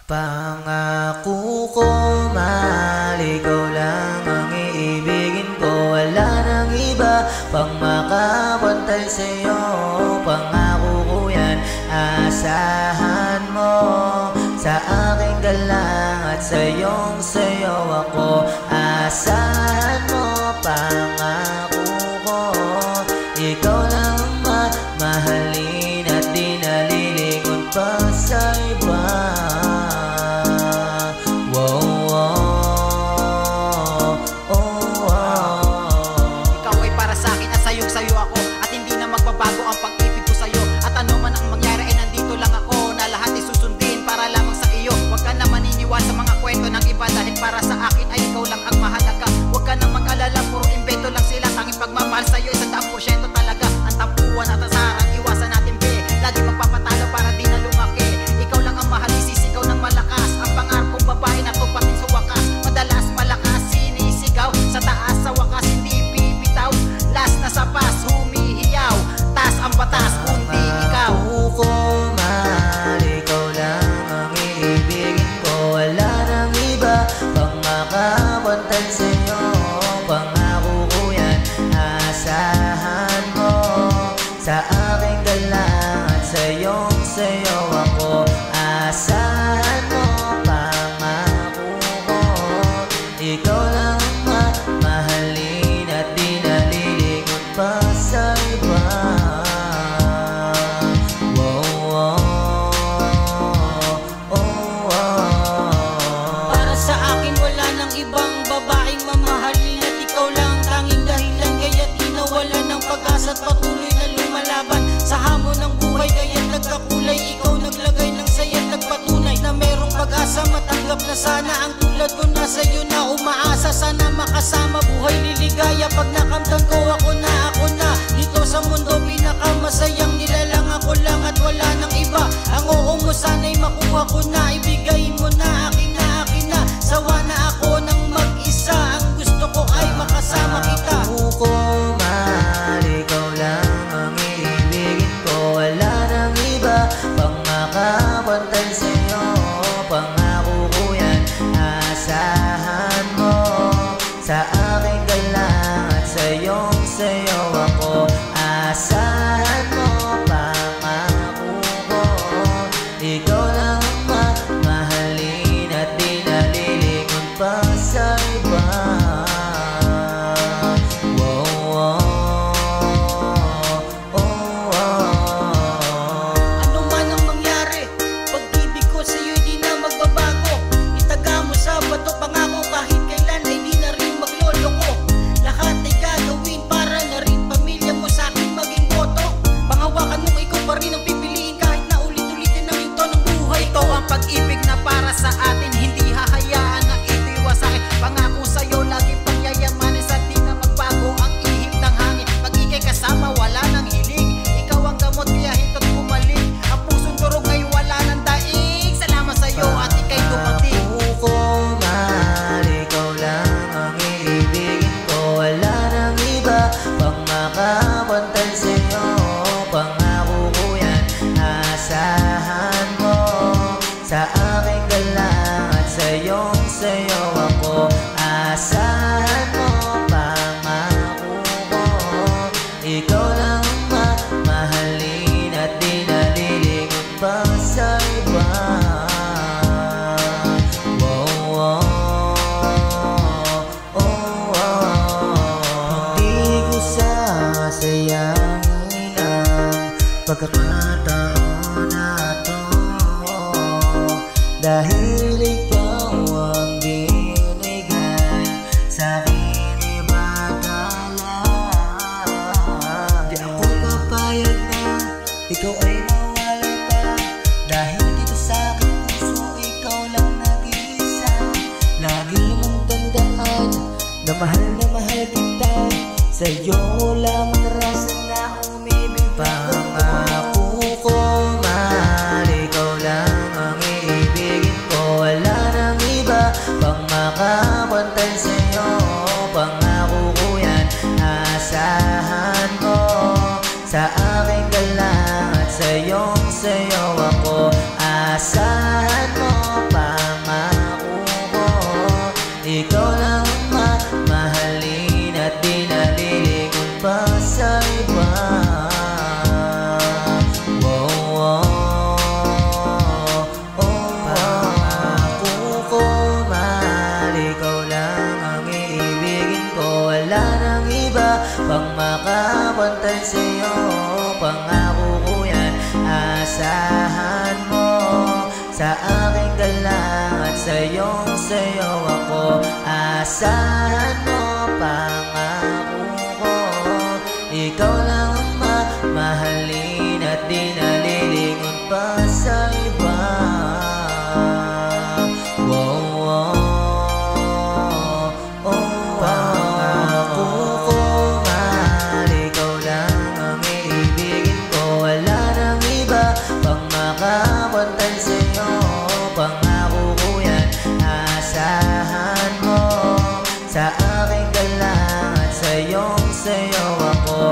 Pangako ko, mahal, ikaw lang ang iibigin ko. Wala nang iba pang makapantay sa'yo. Pangako ko yan, asahan mo sa aking galang at sa'yong sayo ako. Asahan mo, pangako ko, ikaw lang mahalin at di nalilingon pa sa iba. Sa'yo ako at hindi na magbabago ang pag-ibig ko sa'yo. At ano man ang mangyari ay nandito lang ako na lahat ay susundin para lamang sa iyo. Huwag ka na maniniwala sa mga kwento ng iba dahil para sa akin ay ikaw lang ang mahalaga. Huwag ka nang mag-alala, puro imbento lang sila. Tanging pagmamahal sa'yo ay 100% talaga. Ang tampuan at asaran, iwasan natin be. Lagi magpapatalo para di na lumaki. Ikaw lang ang mahal, isisigaw ng malakas. Ang pangarap kong babae na tupatin sa wakas. Madalas malakas, sinisigaw sa taas, sa wakas hindi bibitaw. Last na sa pas, humihiyaw, taas ang batas, kundi ikaw. Pangako ko, mahal, ikaw lang ang iibigin ko. Wala nang iba pang makapantay sa'yo. Pangako ko yan, asahan mo sa aking galang at sa'yong sayo ako. Asahan mo, pangako ko, ikaw lang mahalin at di nalilingon pa sa iba. Para sa akin wala nang ibang babaeng mamahalin at ikaw lang ang tanging dahilan kaya't di nawala ng pag-asa at patuloy na lumalaban sa hamon ng buhay. Kaya't nagkakulay, ikaw naglagay ng saya't nagpatunay na merong pag-asa. Matanggap na sana ang tulad ko na sa'yo na umaasa. Sana makasama, buhay liligaya. Pag nakamtan ko ako na dito sa mundo pinakamasayang nilalang. Ako lang at wala nang iba. Ang oo mo sana'y makuha ko na. Ibigay mo na, akin na. Sawa na ako ng mag-isa. Ang gusto ko ay makasama kita. Pangako ko, mahal, ikaw lang ang iibigin ko. Wala nang iba pang makapantay sa'yo. Pangako ko yan, asahan mo sa aking galang at sa'yong sayo ako. Asahan mo, pangako ko, ikaw lang mahalin at di nalilingon pa sa iba. Ano man ang mangyari, pag-ibig ko sa'yo'y di na magbabago. Itaga mo sa bato, pangako kahit kailan ay di na rin magloloko. Lahat ay gagawin para na rin pamilya mo sa akin maging boto. Panghawakan mong ikaw pa rin ang pipiliin kahit na ulit-ulitin ang yugto ng buhay. Ito ang pag-ibig na para sa atin, hindi hahayaan na ito'y wasakin. Pangako sa'yo, laging pangyayamanin sa di na magbago ang ihip ng hangin. Pag ika'y kasama, wala nang hiling. Ikaw ang gamot, kaya hinto't bumalik. Ang pusong durog ngayon wala nang daig. Salamat sa'yo at ika'y dumating. Pangako ko, mahal, ikaw lang ang iibigin ko. Wala nang iba pang makapantay sa'yo. Pangako ko yan, asahan mo sa aking galang at sa'yong sayo ako. Asahan mo, pangako ko, ikaw lang mahalin at di nalilingon pa sa iba. Hindi ko sasayangin ang pagkakataon na to, dahil ikaw ang binigay sa'kin ibadala. Di ako papayag na ikaw ay mawala pa, dahil dito sa aking puso ikaw lang nag-iisa. Lagi mong tandaan na mahal kita, sa'yo lamang rason na umibig. Pangako ko, mahal, ikaw lang ang iibigin ko. Wala nang iba pang makapantay sa'yo. Pangako ko yan, asahan mo sa aking galang at sa'yong sayo ako. Asahan mo pa sa aking galang at sa'yong sayo ako. Asahan mo, pangako ko, ikaw lang ang mamahalin at di nalilingon pa sa iba. Pangako ko, mahal, ikaw lang ang iibigin ko. Wala nang iba pang makapantay sa'yo. Pangako ko yan, asahan mo, sa aking galang at sa'yong sayo ako.